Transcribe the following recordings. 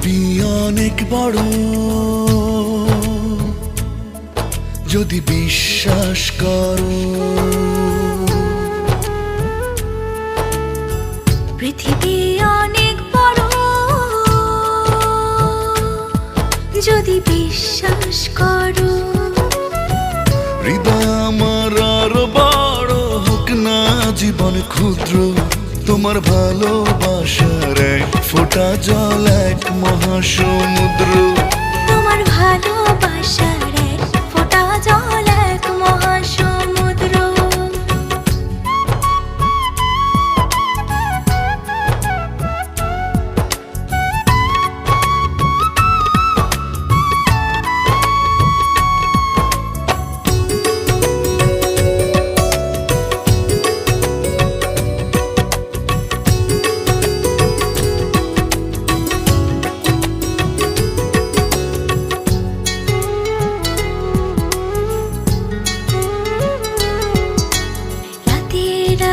পৃথিবী অনেক বড়, যদি বিশ্বাস করো। পৃথিবী অনেক বড়, যদি বিশ্বাস করো। হৃদয় আমার আরো বড় হোক না জীবন ক্ষুদ্র, তোমার ভালোবাসার এক ফোঁটা জল এক মহাসমুদ্র। তোমার ভালোবাসার এক ফোঁটা জল এক মহাসমুদ্র।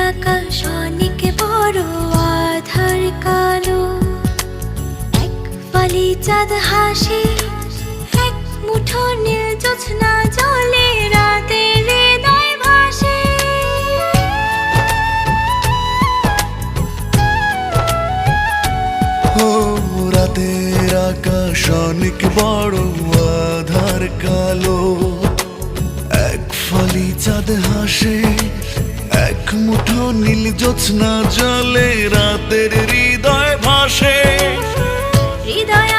আকাশ অনেক বড়, আধার কালো, এক ফালি চাঁদ হাসে, এক মুঠো নীল জ্যোৎস্না জলে, রাতের হৃদয় ভাসে। ও রাতের আকাশ অনেক বড়, আধার কালো, এক ফালি চাঁদ হাসে, এক মুঠো নীল জ্যোৎস্না জলে, রাতের হৃদয় ভাসে। হৃদয়